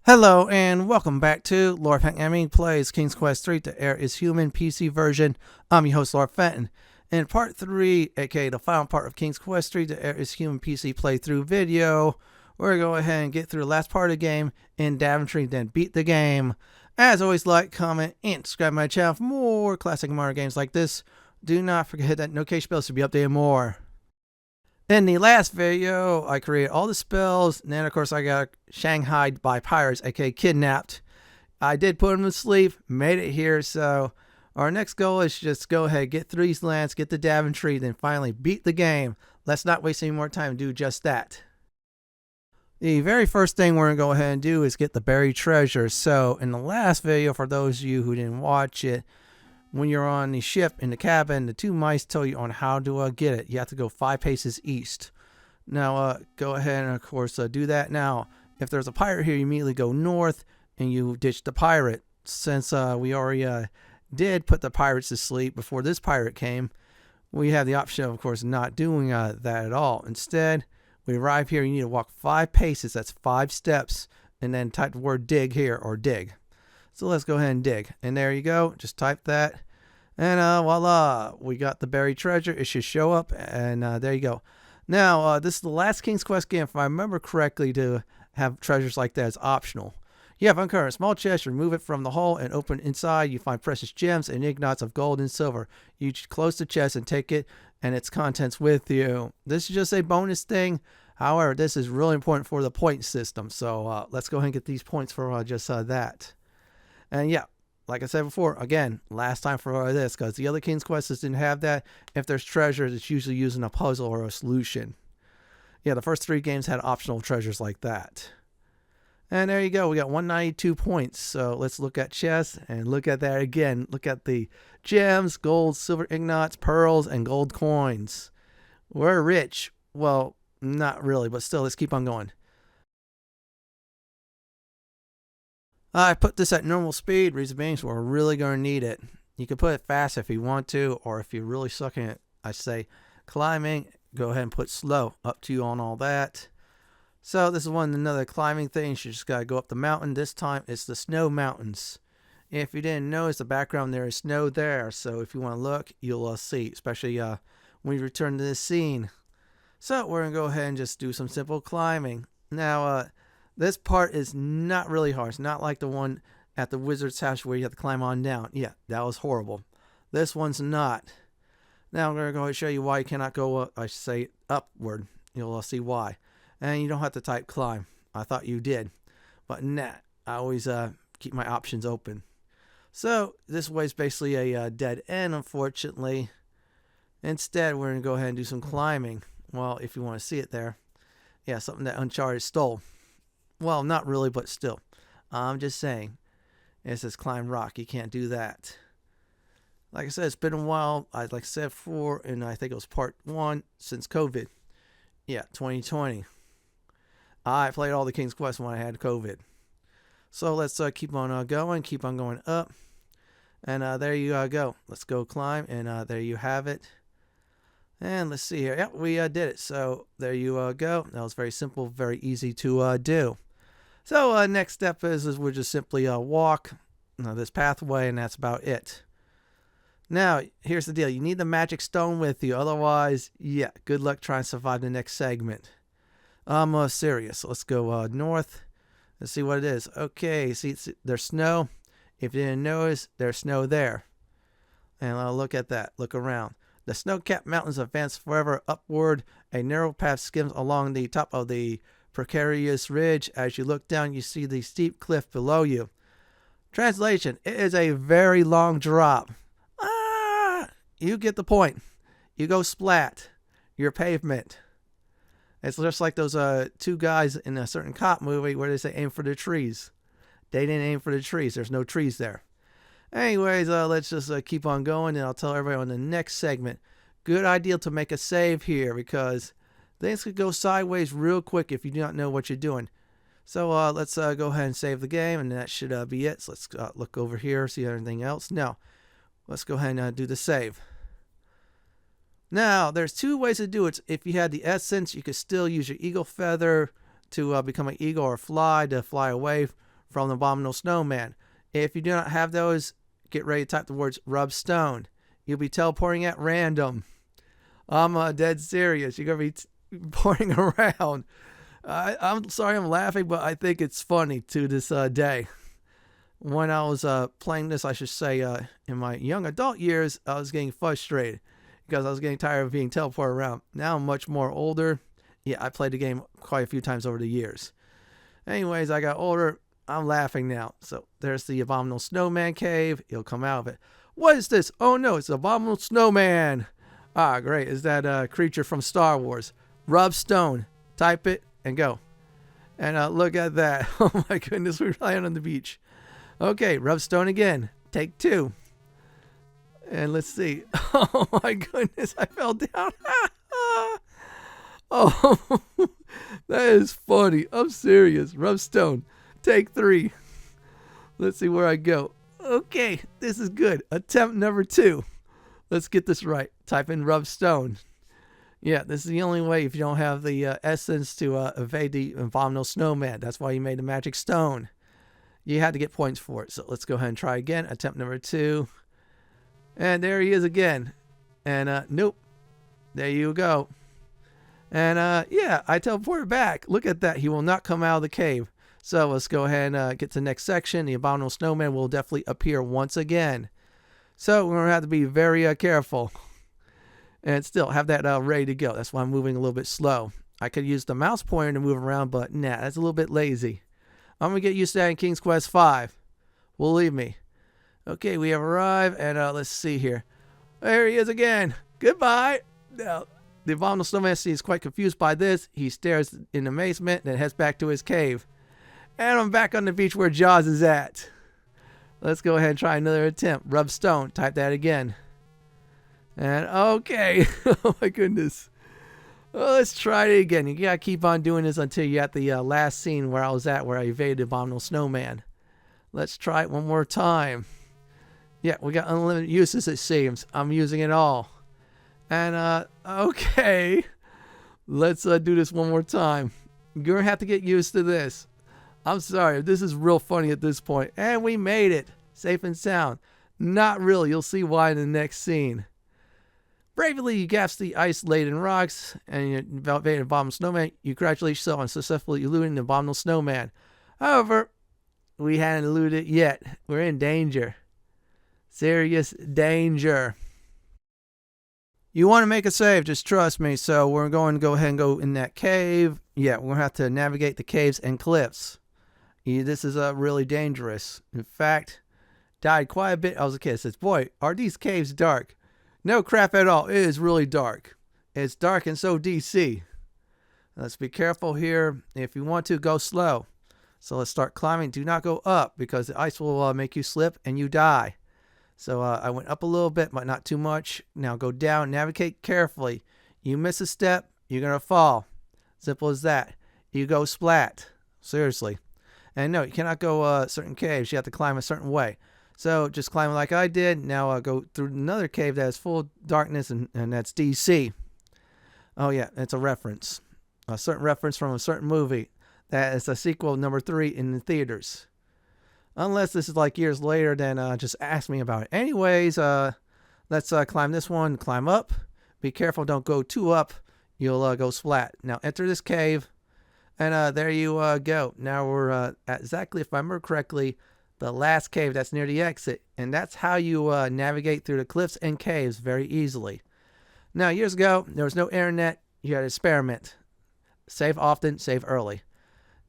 Hello and welcome back to Lord Fenton Gaming Plays King's Quest III: The Heir is Human PC version. I'm your host Lord Fenton. In part 3, aka the final part of King's Quest III: The Heir is Human PC playthrough video, we're going to go ahead and get through the last part of the game in Daventry, then beat the game. As always, like, comment, and subscribe to my channel for more classic modern games like this. Do not forget to hit that notification bell to be updated more. In the last video, I created all the spells, and then of course I got shanghaied by pirates, aka kidnapped. I did put them to sleep, made it here, so our next goal is just go ahead, get through these lands, get the Daventry, then finally beat the game. Let's not waste any more time and do just that. The very first thing we're going to go ahead and do is get the buried treasure. So in the last video, for those of you who didn't watch it, when you're on the ship in the cabin, the two mice tell you on how to get it. You have to go 5 paces east. Now, go ahead and, of course, do that. Now, if there's a pirate here, you immediately go north and you ditch the pirate. Since we already did put the pirates to sleep before this pirate came, we have the option of course, not doing that at all. Instead, we arrive here, you need to walk 5 paces. That's 5 steps. And then type the word dig here, or dig. So let's go ahead and dig. And there you go. Just type that. And voila. We got the buried treasure. It should show up. And there you go. Now, this is the last King's Quest game, if I remember correctly, to have treasures like that. It's optional. You have uncovered a small chest. Remove it from the hole and open inside. You find precious gems and ingots of gold and silver. You close the chest and take it and its contents with you. This is just a bonus thing. However, this is really important for the point system. So let's go ahead and get these points for just that. And yeah, like I said before, again, last time for this, because the other King's Quests didn't have that. If there's treasures, it's usually using a puzzle or a solution. Yeah, the first 3 games had optional treasures like that. And there you go. We got 192 points. So let's look at chests and look at that again. Look at the gems, gold, silver ingots, pearls, and gold coins. We're rich. Well, not really, but still, let's keep on going. I put this at normal speed. Reason being, so we're really going to need it. You can put it fast if you want to, or if you're really sucking it, I say climbing, go ahead and put slow. Up to you on all that. So this is another climbing thing. You just got to go up the mountain. This time it's the snow mountains. If you didn't notice the background, there is snow there. So if you want to look, you'll see, especially when you return to this scene. So we're going to go ahead and just do some simple climbing. Now, this part is not really hard. It's not like the one at the wizard's house where you have to climb on down. Yeah, that was horrible. This one's not. Now I'm going to go ahead and show you why you cannot go, I should say, upward. You'll see why. And you don't have to type climb. I thought you did. But nah, I always keep my options open. So this way is basically a dead end, unfortunately. Instead, we're going to go ahead and do some climbing. Well, if you want to see it there. Yeah, something that Uncharted stole. Well, not really, but still. I'm just saying. It says climb rock. You can't do that. Like I said, it's been a while. Like I said before, and I think it was part 1 since COVID. Yeah, 2020. I played all the King's Quest when I had COVID. So let's keep on going. Keep on going up. And there you go. Let's go climb. And there you have it. And let's see here. Yep, we did it. So there you go. That was very simple, very easy to do. So next step is we'll just simply walk this pathway, and that's about it. Now, here's the deal. You need the magic stone with you. Otherwise, yeah, good luck trying to survive the next segment. I'm serious. Let's go north. Let's see what it is. Okay, see, there's snow. If you didn't notice, there's snow there. And look at that. Look around. The snow-capped mountains advance forever upward. A narrow path skims along the top of the precarious ridge. As you look down, you see the steep cliff below you. Translation: it is a very long drop. You get the point. You go splat. Your pavement. It's just like those 2 guys in a certain cop movie where they say aim for the trees. They didn't aim for the trees. There's no trees there. Anyways, let's just keep on going, and I'll tell everybody on the next segment. Good idea to make a save here, because things could go sideways real quick if you do not know what you're doing. So let's go ahead and save the game, and that should be it. So let's look over here, see anything else. No. Let's go ahead and do the save. Now, there's two ways to do it. If you had the essence, you could still use your eagle feather to become an eagle or fly to fly away from the Abominable Snowman. If you do not have those, get ready to type the words rub stone. You'll be teleporting at random. I'm dead serious. You're going to be porting around. I'm sorry I'm laughing, but I think it's funny to this day. When I was playing this, I should say, in my young adult years, I was getting frustrated because I was getting tired of being teleported around. Now I'm much more older. Yeah, I played the game quite a few times over the years. Anyways, I got older. I'm laughing now. So there's the Abominable Snowman cave. He'll come out of it. What is this? Oh no, it's Abominable Snowman. Ah, great. Is that creature from Star Wars? Rub stone. Type it and go. And look at that. Oh my goodness, we're lying on the beach. Okay, rub stone again. Take 2. And let's see. Oh my goodness, I fell down. Oh, that is funny. I'm serious. Rub stone. Take 3. Let's see where I go. Okay, this is good. Attempt number 2. Let's get this right. Type in rub stone. Yeah, this is the only way if you don't have the essence to evade the Abominable Snowman. That's why you made the magic stone. You had to get points for it. So let's go ahead and try again. Attempt number 2. And there he is again. And nope. There you go. And yeah, I teleported back. Look at that. He will not come out of the cave. So let's go ahead and get to the next section. The Abominable Snowman will definitely appear once again. So we're going to have to be very careful. And still have that ready to go. That's why I'm moving a little bit slow. I could use the mouse pointer to move around, but nah, that's a little bit lazy. I'm going to get used to that in King's Quest V. Believe me. Okay, we have arrived, and let's see here. There he is again. Goodbye. Now, the Abominable Snowman is quite confused by this. He stares in amazement, and heads back to his cave. And I'm back on the beach where Jaws is at. Let's go ahead and try another attempt. Rub stone. Type that again. And okay. Oh my goodness. Well, let's try it again. You gotta keep on doing this until you're at the last scene where I was at, where I evaded the Abominable Snowman. Let's try it one more time. Yeah, we got unlimited uses, it seems. I'm using it all. And okay. Let's do this one more time. You're gonna have to get used to this. I'm sorry, this is real funny at this point. And we made it. Safe and sound. Not really. You'll see why in the next scene. Bravely, you gaps the ice-laden rocks and you evaded Abominable Snowman. You congratulate yourself on successfully eluding the Abominable Snowman. However, we hadn't eluded it yet. We're in danger. Serious danger. You want to make a save, just trust me. So we're going to go ahead and go in that cave. Yeah, we're going to have to navigate the caves and cliffs. Yeah, this is really dangerous. In fact, died quite a bit. I was a kid. I says, boy, are these caves dark? No crap at all. It is really dark. It's dark and so DC. Let's be careful here. If you want to, go slow. So let's start climbing. Do not go up because the ice will make you slip and you die. So I went up a little bit, but not too much. Now go down. Navigate carefully. You miss a step, you're going to fall. Simple as that. You go splat. Seriously. And no, you cannot go certain caves. You have to climb a certain way. So just climb like I did. Now go through another cave that is full of darkness, and that's DC. Oh yeah, it's a reference. A certain reference from a certain movie. That is a sequel number 3 in the theaters. Unless this is like years later, then just ask me about it. Anyways, let's climb this one. Climb up. Be careful, don't go too up. You'll go splat. Now enter this cave. And there you go. Now we're at exactly, if I remember correctly, the last cave that's near the exit. And that's how you navigate through the cliffs and caves very easily. Now, years ago, there was no internet. You had to experiment. Save often, save early.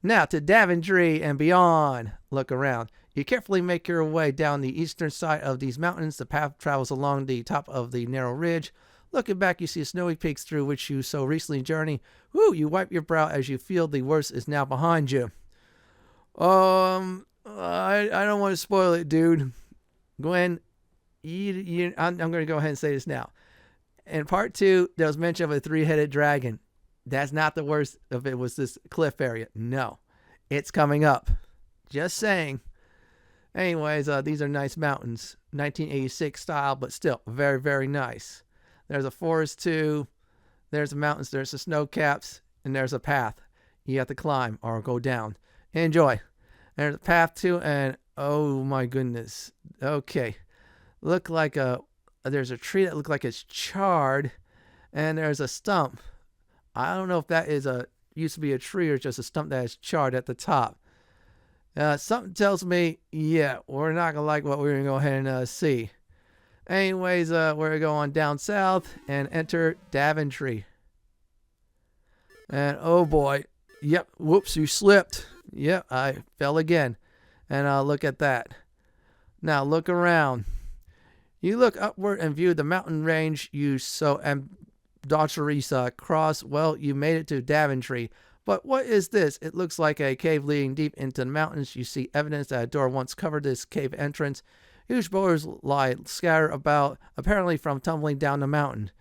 Now to Daventry and beyond. Look around. You carefully make your way down the eastern side of these mountains. The path travels along the top of the narrow ridge. Looking back, you see snowy peaks through which you so recently journeyed. Woo! You wipe your brow as you feel the worst is now behind you. I don't want to spoil it, dude. Gwen, I'm going to go ahead and say this now. In part 2, there was mention of a 3-headed dragon. That's not the worst of it. Was this cliff area? No, it's coming up. Just saying. Anyways, these are nice mountains. 1986 style, but still very, very nice. There's a forest too. There's the mountains. There's the snow caps. And there's a path. You have to climb or go down. Enjoy. There's a path too. And oh my goodness. Okay. There's a tree that looks like it's charred. And there's a stump. I don't know if that used to be a tree or just a stump that is charred at the top. Something tells me, yeah, we're not going to like what we're going to go ahead and see. Anyways, we're going down south and enter Daventry. And oh boy, yep, whoops, you slipped. Yep, I fell again. And look at that. Now look around. You look upward and view the mountain range you so ambidextrously cross. Well, you made it to Daventry. But what is this? It looks like a cave leading deep into the mountains. You see evidence that a door once covered this cave entrance. Huge boulders lie scattered about, apparently from tumbling down the mountain.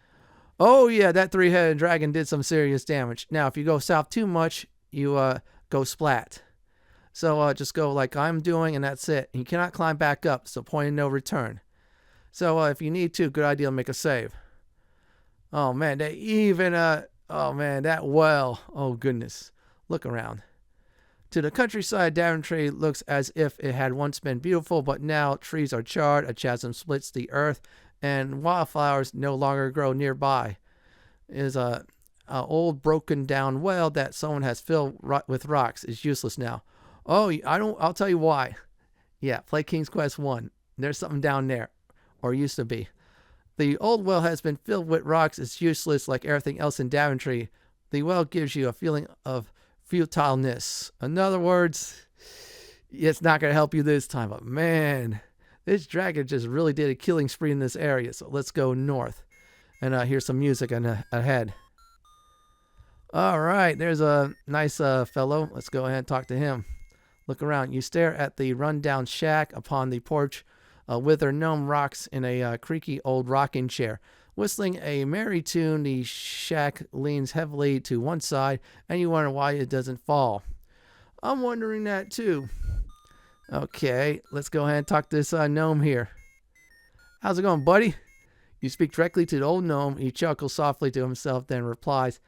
Oh yeah, that three-headed dragon did some serious damage. Now, if you go south too much, you go splat. So just go like I'm doing, and that's it. And you cannot climb back up, so point of no return. So if you need to, good idea to make a save. Oh man, they even oh man, that well. Oh goodness. Look around. To the countryside, Daventry looks as if it had once been beautiful, but now trees are charred, a chasm splits the earth, and wildflowers no longer grow nearby. It is a old broken down well that someone has filled with rocks. Is useless now. Oh, I'll tell you why. Yeah, play King's Quest 1. There's something down there, or used to be. The old well has been filled with rocks. It's useless like everything else in Daventry. The well gives you a feeling of futileness. In other words, it's not going to help you this time. But man, this dragon just really did a killing spree in this area. So let's go north. And here's some music ahead. All right, there's a nice fellow. Let's go ahead and talk to him. Look around. You stare at the rundown shack. Upon the porch, a withered gnome rocks in a creaky old rocking chair. Whistling a merry tune, the shack leans heavily to one side, and you wonder why it doesn't fall. I'm wondering that too. Okay, let's go ahead and talk to this gnome here. How's it going, buddy? You speak directly to the old gnome. He chuckles softly to himself, then replies,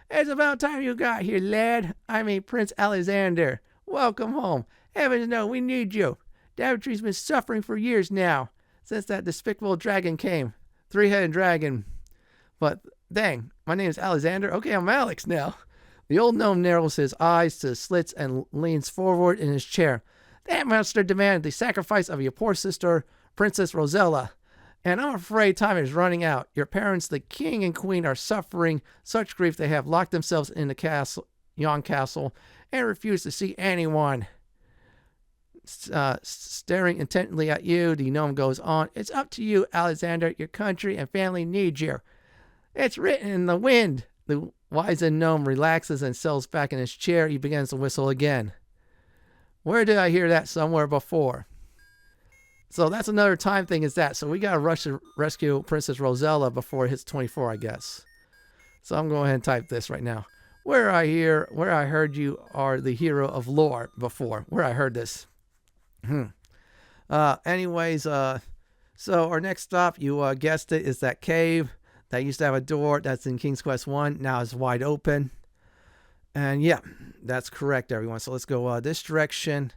"It's about time you got here, lad. I mean, Prince Alexander. Welcome home. Heavens no, we need you. Daventry's been suffering for years now, since that despicable dragon came. Three-headed dragon. But dang, my name is Alexander. Okay, I'm Alex now." The old gnome narrows his eyes to slits and leans forward in his chair. "That monster demanded the sacrifice of your poor sister, Princess Rosella. And I'm afraid time is running out. Your parents, the king and queen, are suffering such grief they have locked themselves in the yon castle and refuse to see anyone." Staring intently at you, the gnome goes on. "It's up to you, Alexander. Your country and family need you. It's written in the wind." The wizened gnome relaxes and settles back in his chair. He begins to whistle again. Where did I hear that somewhere before? So that's another time thing is that. So we got to rush to rescue Princess Rosella before it hits 24, I guess. So I'm going ahead and type this right now. Where I heard you are the hero of lore before. Where I heard this. Anyways, so our next stop, you guessed it, is that cave that used to have a door that's in King's Quest 1. Now it's wide open. And yeah, that's correct, everyone. So let's go this direction.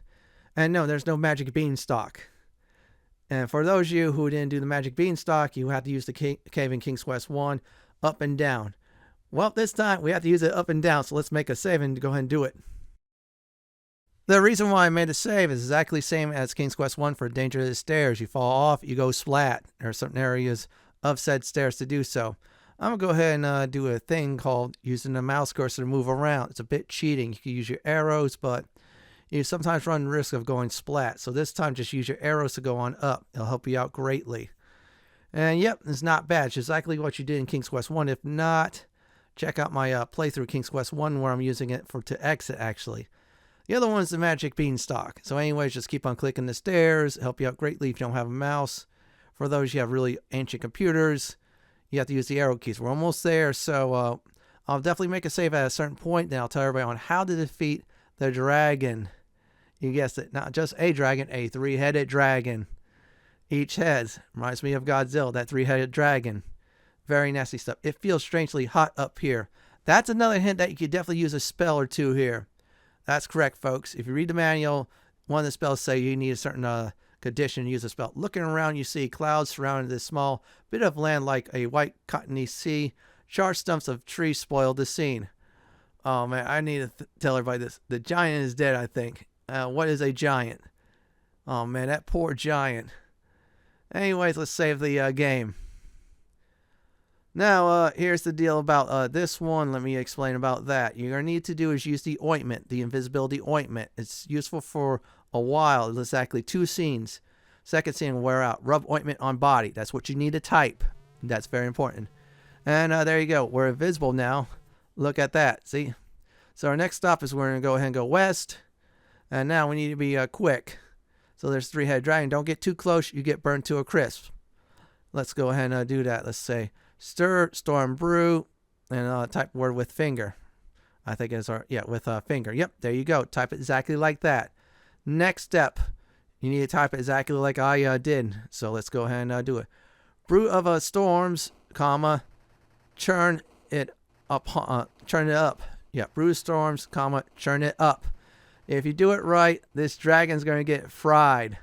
And no, there's no magic beanstalk. And for those of you who didn't do the magic beanstalk, you have to use the cave in King's Quest 1, up and down. Well, this time we have to use it up and down, so let's make a save and go ahead and do it. The reason why I made a save is exactly the same as King's Quest 1 for dangerous stairs. You fall off, you go splat. There are certain areas of said stairs to do so. I'm going to go ahead and do a thing called using the mouse cursor to move around. It's a bit cheating. You can use your arrows, but you sometimes run the risk of going splat. So this time, just use your arrows to go on up. It'll help you out greatly. And yep, it's not bad. It's exactly what you did in King's Quest 1. If not, check out my playthrough King's Quest 1 where I'm using it to exit, actually. The other one's the magic beanstalk. So anyways, just keep on clicking the stairs. It'll help you out greatly if you don't have a mouse. For those you have really ancient computers, you have to use the arrow keys. We're almost there, so I'll definitely make a save at a certain point. Then I'll tell everybody on how to defeat the dragon You guessed it, not just a dragon, a three-headed dragon. Each head reminds me of Godzilla, that three-headed dragon. Very nasty stuff. It feels strangely hot up here. That's another hint that you could definitely use a spell or two here. That's correct, folks. If you read the manual, one of the spells say you need a certain condition to use a spell. Looking around, you see clouds surrounding this small bit of land like a white cottony sea. Charred stumps of trees spoiled the scene. Oh, man, I need to tell everybody this. The giant is dead, I think. What is a giant? Oh, man, that poor giant. Anyways, let's save the game. Now, here's the deal about this one. Let me explain about that. You're going to need to do is use the ointment, the invisibility ointment. It's useful for a while. It's exactly 2 scenes. Second scene, wear out. Rub ointment on body. That's what you need to type. That's very important. And there you go. We're invisible now. Look at that. See? So our next stop is we're going to go ahead and go west. And now we need to be quick. So there's three-headed dragon. Don't get too close. You get burned to a crisp. Let's go ahead and do that. Let's say stir, storm, brew, and type word with finger. I think it's with finger. Yep, there you go. Type it exactly like that. Next step, you need to type it exactly like I did. So let's go ahead and do it. Brew of storms, comma, churn it up. Churn it up. Yeah, brew storms, comma, churn it up. If you do it right, this dragon's going to get fried.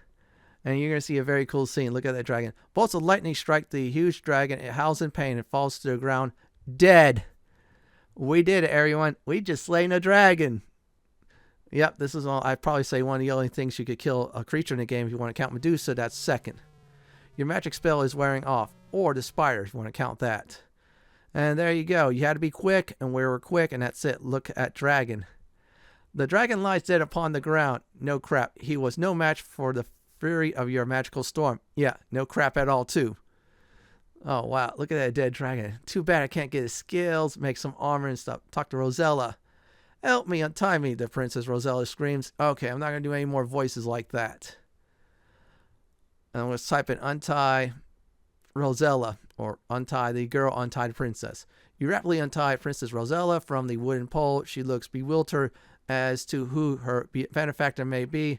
And you're going to see a very cool scene. Look at that dragon. Bolts of lightning strike the huge dragon. It howls in pain and falls to the ground dead. We did it, everyone. We just slain a dragon. Yep, this is all. I'd probably say one of the only things you could kill a creature in the game if you want to count Medusa. That's second. Your magic spell is wearing off. Or the spider if you want to count that. And there you go. You had to be quick, and we were quick, and that's it. Look at dragon. The dragon lies dead upon the ground. No crap. He was no match for the fury of your magical storm. Yeah, no crap at all, too. Oh, wow. Look at that dead dragon. Too bad I can't get his skills, make some armor and stuff. Talk to Rosella. Help me, untie me, the Princess Rosella screams. Okay, I'm not going to do any more voices like that. And let's type in untie Rosella, or untie the girl, untie the princess. You rapidly untie Princess Rosella from the wooden pole. She looks bewildered as to who her benefactor may be.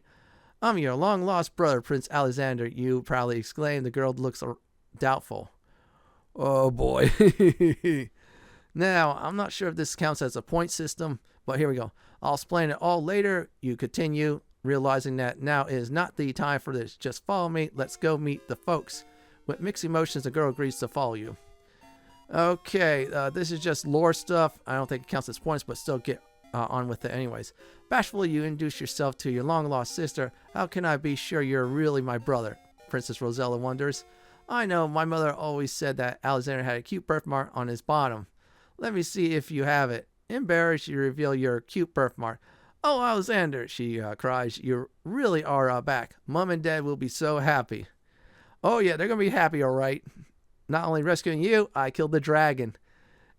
I'm your long-lost brother, Prince Alexander, you proudly exclaim. The girl looks doubtful. Oh, boy. Now, I'm not sure if this counts as a point system, but here we go. I'll explain it all later. You continue, realizing that now is not the time for this. Just follow me. Let's go meet the folks. With mixed emotions, the girl agrees to follow you. Okay, this is just lore stuff. I don't think it counts as points, but still get on with it anyways. Bashfully, you introduce yourself to your long-lost sister. How can I be sure you're really my brother? Princess Rosella wonders. I know, my mother always said that Alexander had a cute birthmark on his bottom. Let me see if you have it. Embarrassed, you reveal your cute birthmark. Oh, Alexander, she cries. You really are back. Mom and Dad will be so happy. Oh, yeah, they're going to be happy, all right. Not only rescuing you, I killed the dragon.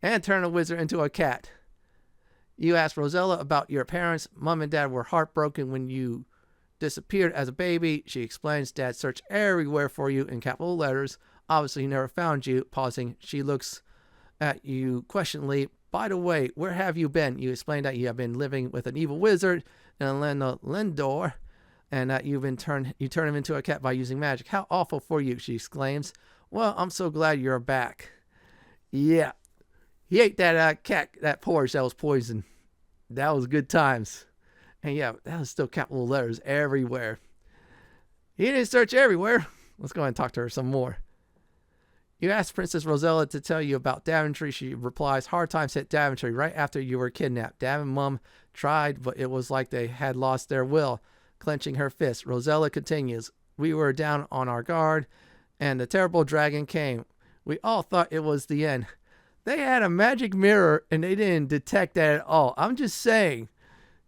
And turned a wizard into a cat. You asked Rosella about your parents. Mom and Dad were heartbroken when you disappeared as a baby. She explains Dad searched everywhere for you in capital letters. Obviously, he never found you. Pausing, she looks at you questioningly. By the way, where have you been? You explain that you have been living with an evil wizard in Lendor, and that you turn him into a cat by using magic. How awful for you, she exclaims. Well, I'm so glad you're back. Yeah. He ate that cat, that porridge that was poisoned. That was good times. And yeah, that was still capital letters everywhere. He didn't search everywhere. Let's go ahead and talk to her some more. You asked Princess Rosella to tell you about Daventry. She replies, hard times hit Daventry right after you were kidnapped. Dad and Mom tried, but it was like they had lost their will. Clenching her fist, Rosella continues, we were down on our guard, and the terrible dragon came. We all thought it was the end. They had a magic mirror, and they didn't detect that at all. I'm just saying.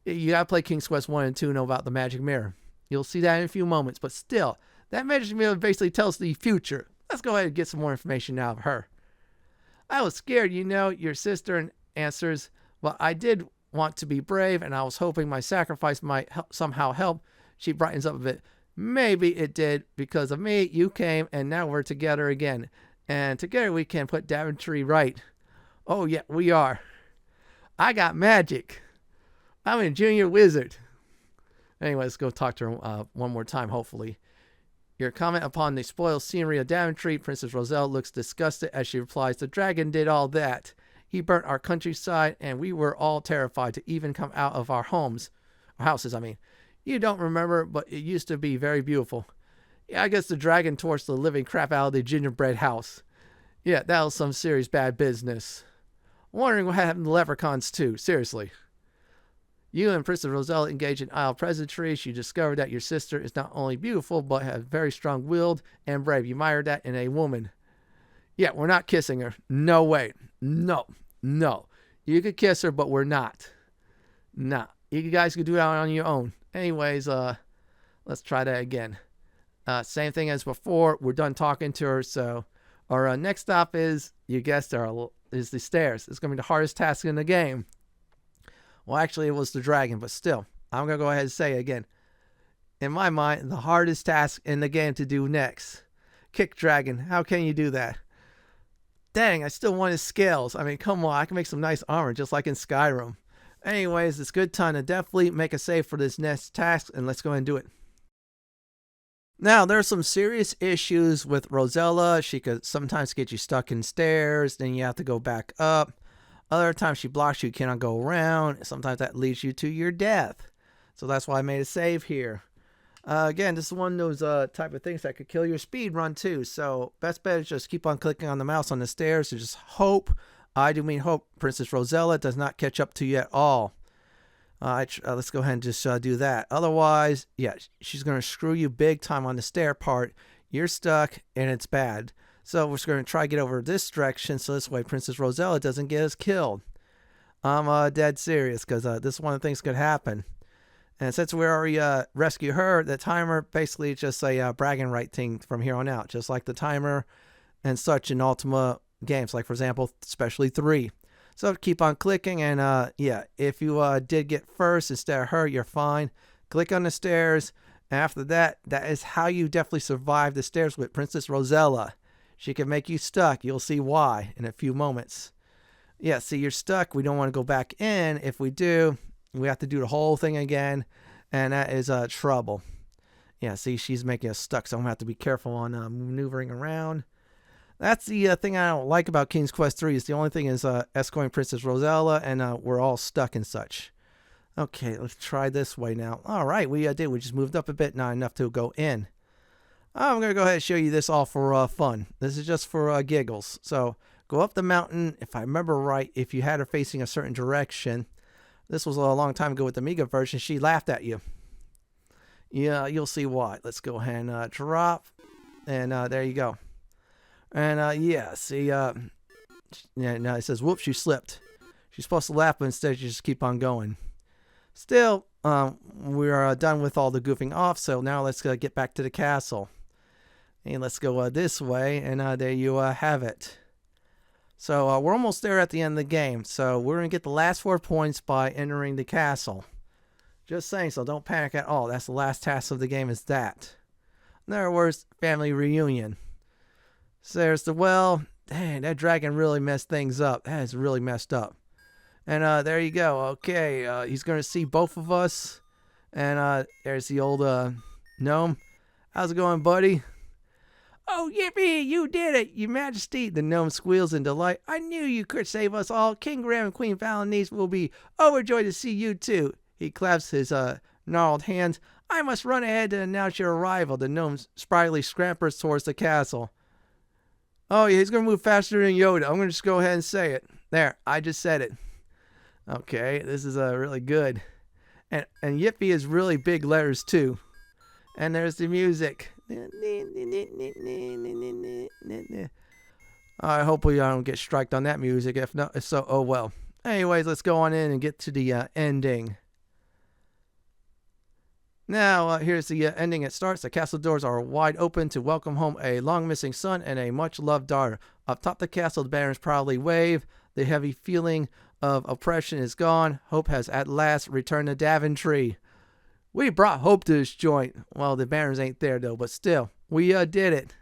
You gotta play King's Quest 1 and 2 to know about the magic mirror. You'll see that in a few moments, but still, that magic mirror basically tells the future. Let's go ahead and get some more information out of her. I was scared, your sister answers. Well, I did want to be brave, and I was hoping my sacrifice might somehow help. She brightens up a bit. Maybe it did. Because of me, you came, and now we're together again. And together we can put Daventry right. Oh, yeah, we are. I got magic. I'm a junior wizard. Anyway, let's go talk to her one more time, hopefully. Your comment upon the spoiled scenery of Daventry. Princess Rosella looks disgusted as she replies, the dragon did all that. He burnt our countryside, and we were all terrified to even come out of our houses. You don't remember, but it used to be very beautiful. Yeah, I guess the dragon torched the living crap out of the gingerbread house. Yeah, that was some serious bad business. Wondering what happened to the leprechauns too, seriously. You and Princess Rosella engage in idle pleasantries. She discovered that your sister is not only beautiful, but has very strong-willed and brave. You admire that in a woman. Yeah, we're not kissing her. No way. No. You could kiss her, but we're not. Nah. You guys could do that on your own. Anyways, let's try that again. Same thing as before. We're done talking to her, so our next stop is, you guessed it, is the stairs. It's going to be the hardest task in the game. Well, actually, it was the dragon, but still, I'm going to go ahead and say it again. In my mind, the hardest task in the game to do next. Kick dragon. How can you do that? Dang, I still want his scales. Come on, I can make some nice armor, just like in Skyrim. Anyways, it's good time to definitely make a save for this next task, and let's go ahead and do it. Now, there are some serious issues with Rosella. She could sometimes get you stuck in stairs, then you have to go back up. Other times she blocks you, cannot go around. Sometimes that leads you to your death. So that's why I made a save here. Again, this is one of those type of things that could kill your speed run too. So best bet is just keep on clicking on the mouse on the stairs to just hope, I do mean hope, Princess Rosella does not catch up to you at all. Let's go ahead and just do that. Otherwise, yeah, she's going to screw you big time on the stair part. You're stuck and it's bad. So we're just going to try to get over this direction so this way Princess Rosella doesn't get us killed. I'm dead serious because this is one of the things could happen. And since we already rescued her, the timer basically just a bragging right thing from here on out. Just like the timer and such in Ultima games. Like, for example, especially 3. So keep on clicking and yeah, if you did get first instead of her, you're fine. Click on the stairs. And after that, that is how you definitely survive the stairs with Princess Rosella. She can make you stuck. You'll see why in a few moments. Yeah, see, you're stuck. We don't want to go back in. If we do, we have to do the whole thing again. And that is trouble. Yeah, see, she's making us stuck. So I'm going to have to be careful on maneuvering around. That's the thing I don't like about King's Quest 3. Is the only thing is escorting Princess Rosella. And we're all stuck and such. Okay, let's try this way now. All right, we did. We just moved up a bit. Not enough to go in. I'm going to go ahead and show you this all for fun. This is just for giggles. So go up the mountain. If I remember right, if you had her facing a certain direction, this was a long time ago with the Amiga version, she laughed at you. Yeah, you'll see why. Let's go ahead and drop. And there you go. And yeah, see, yeah, now it says, whoops, you slipped. She's supposed to laugh, but instead you just keep on going. Still, we are done with all the goofing off, so now let's get back to the castle. And let's go this way, and there you have it. So we're almost there at the end of the game. So we're going to get the last 4 points by entering the castle. Just saying, so don't panic at all. That's the last task of the game is that. In other words, family reunion. So there's the well. Dang, that dragon really messed things up. That is really messed up. And there you go. Okay, he's going to see both of us. And there's the old gnome. How's it going, buddy? Oh, yippee, you did it, your majesty. The gnome squeals in delight. I knew you could save us all. King Graham and Queen Valenice will be overjoyed to see you too. He claps his gnarled hands. I must run ahead to announce your arrival. The gnome sprightly scampers towards the castle. Oh, yeah, he's going to move faster than Yoda. I'm going to just go ahead and say it. There, I just said it. Okay, this is really good. And yippee is really big letters too. And there's the music. I hope we don't get striked on that music. If so, oh well. Anyways, let's go on in and get to the ending. Now, here's the ending. It starts. The castle doors are wide open to welcome home a long-missing son and a much-loved daughter. Up top the castle, the banners proudly wave. The heavy feeling of oppression is gone. Hope has at last returned to Daventry. We brought hope to this joint. Well, the banners ain't there, though, but still, we did it.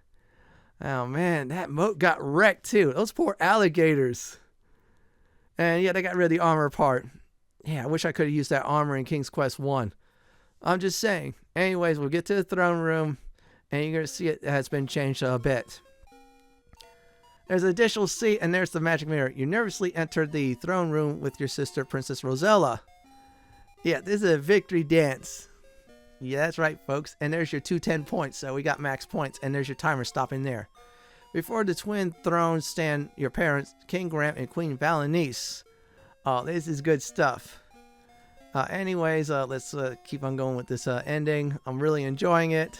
Oh, man, that moat got wrecked, too. Those poor alligators. And, yeah, they got rid of the armor part. Yeah, I wish I could have used that armor in King's Quest 1. I'm just saying. Anyways, we'll get to the throne room, and you're going to see it has been changed a bit. There's an additional seat, and there's the magic mirror. You nervously enter the throne room with your sister, Princess Rosella. Yeah, this is a victory dance. Yeah, that's right, folks. And there's your 210 points, so we got max points, and there's your timer stopping there. Before the twin thrones stand your parents, King Graham and Queen Valenice. Oh, this is good stuff. Anyways, let's keep on going with this ending. I'm really enjoying it.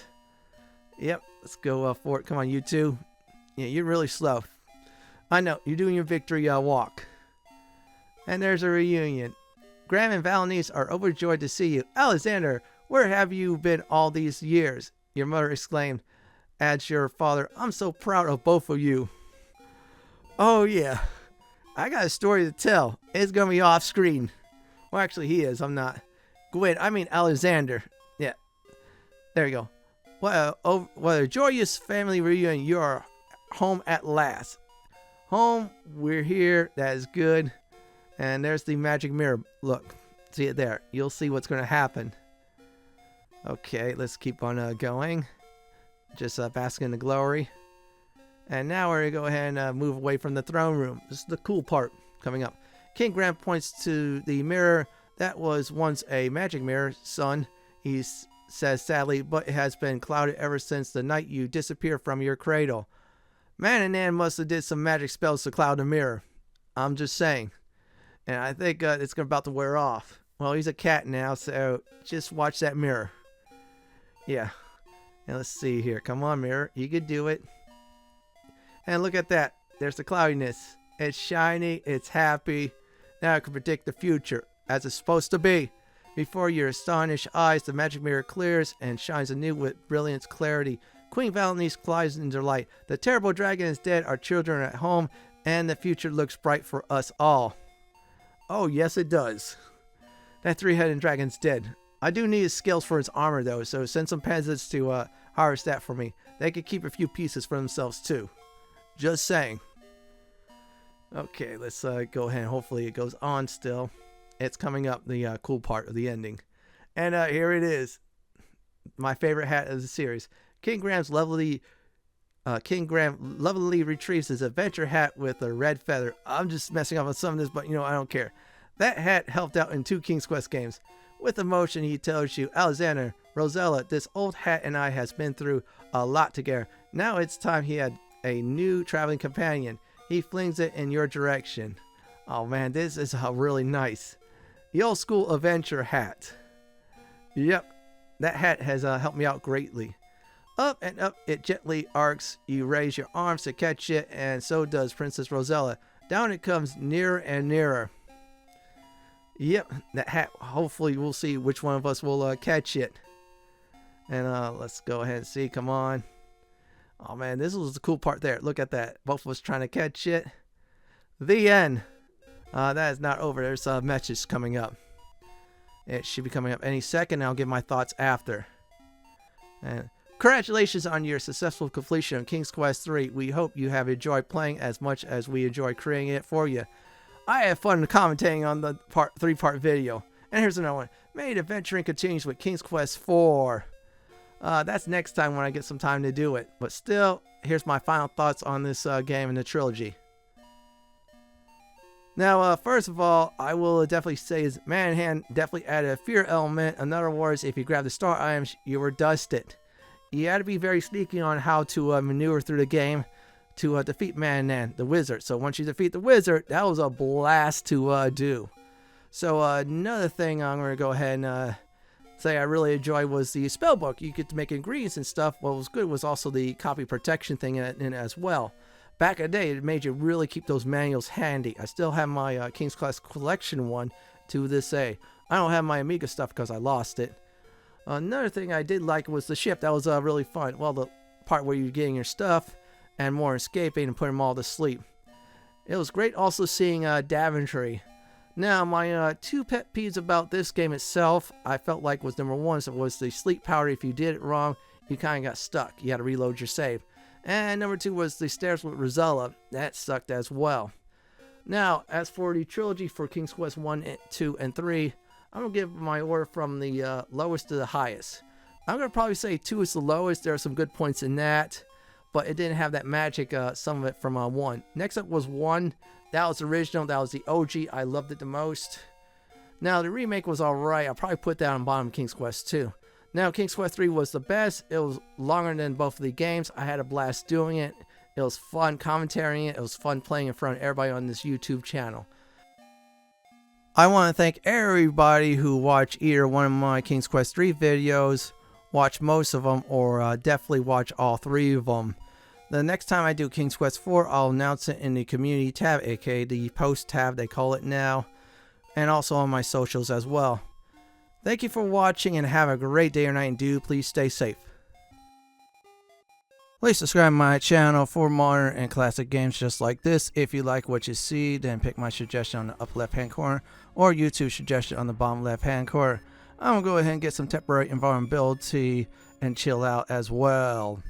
Yep, let's go for it. Come on, you two. Yeah, you're really slow. I know, you're doing your victory walk. And there's a reunion. Graham and Valenice are overjoyed to see you. Alexander, where have you been all these years? Your mother exclaimed. Adds your father, I'm so proud of both of you. Oh yeah, I got a story to tell. It's going to be off screen. Well, actually he is, I'm not. Gwen, I mean Alexander. Yeah, there you go. What a joyous family reunion. You are home at last. Home, we're here, that is good. And there's the magic mirror. Look, see it there. You'll see what's going to happen. Okay, let's keep on going. Just bask in the glory. And now we're going to go ahead and move away from the throne room. This is the cool part coming up. King Graham points to the mirror. That was once a magic mirror, son, he says sadly, but it has been clouded ever since the night you disappeared from your cradle. Man and Nan must have did some magic spells to cloud the mirror. I'm just saying. And I think it's about to wear off. Well, he's a cat now, so just watch that mirror. Yeah. And let's see here. Come on, mirror. You could do it. And look at that. There's the cloudiness. It's shiny. It's happy. Now I can predict the future, as it's supposed to be. Before your astonished eyes, the magic mirror clears and shines anew with brilliant clarity. Queen Valenice flies into light. The terrible dragon is dead. Our children are at home. And the future looks bright for us all. Oh, yes, it does. That three-headed dragon's dead. I do need his scales for his armor, though, so send some peasants to harvest that for me. They could keep a few pieces for themselves, too. Just saying. Okay, let's go ahead. Hopefully it goes on still. It's coming up, the cool part of the ending. And here it is. My favorite hat of the series. King Graham lovingly retrieves his adventure hat with a red feather. I'm just messing up on some of this, but I don't care. That hat helped out in 2 King's Quest games. With emotion, he tells you, Alexander, Rosella, this old hat and I has been through a lot together. Now it's time he had a new traveling companion. He flings it in your direction. Oh man, this is really nice. The old school adventure hat. Yep, that hat has helped me out greatly. Up and up it gently arcs. You raise your arms to catch it, and so does Princess Rosella. Down it comes nearer and nearer. Yep, that hat, hopefully we'll see which one of us will catch it. And let's go ahead and see, come on. Oh man, this was the cool part there. Look at that, both of us trying to catch it. The end. That is not over, there's a message coming up. It should be coming up any second. I'll give my thoughts after. And congratulations on your successful completion of King's Quest 3. We hope you have enjoyed playing as much as we enjoyed creating it for you. I had fun commentating on the 3-part video. And here's another one. Made adventuring continues with King's Quest 4. That's next time when I get some time to do it. But still, here's my final thoughts on this game and the trilogy. Now, first of all, I will definitely say is Man-Hand definitely added a fear element. In other words, if you grab the star items, you were dusted. You had to be very sneaky on how to maneuver through the game to defeat Man-Hand, the wizard. So once you defeat the wizard, that was a blast to do. So another thing I'm going to go ahead and say I really enjoyed was the spell book. You get to make ingredients and stuff. What was good was also the copy protection thing in it as well. Back in the day, it made you really keep those manuals handy. I still have my King's Quest Collection one to this day. I don't have my Amiga stuff because I lost it. Another thing I did like was the ship. That was really fun. Well, the part where you're getting your stuff and more escaping and putting them all to sleep. It was great also seeing Daventry. Now, my 2 pet peeves about this game itself, I felt like was number 1, so was the sleep powder. If you did it wrong, you kind of got stuck. You had to reload your save. And number 2 was the stairs with Rosella. That sucked as well. Now, as for the trilogy for King's Quest 1, 2, and 3, I'm going to give my order from the lowest to the highest. I'm going to probably say 2 is the lowest. There are some good points in that, but it didn't have that magic, some of it from 1. Next up was 1. That was the original. That was the OG. I loved it the most. Now, the remake was alright. I'll probably put that on bottom of King's Quest 2. Now, King's Quest 3 was the best. It was longer than both of the games. I had a blast doing it. It was fun commentating it. It was fun playing in front of everybody on this YouTube channel. I want to thank everybody who watched either one of my King's Quest 3 videos, watch most of them, or definitely watch all 3 of them. The next time I do King's Quest 4, I'll announce it in the community tab, aka the post tab they call it now, and also on my socials as well. Thank you for watching and have a great day or night, and do please stay safe. Please subscribe to my channel for modern and classic games just like this. If you like what you see, then pick my suggestion on the upper left hand corner or YouTube suggestion on the bottom left hand corner. I'm going to go ahead and get some temporary invulnerability and chill out as well.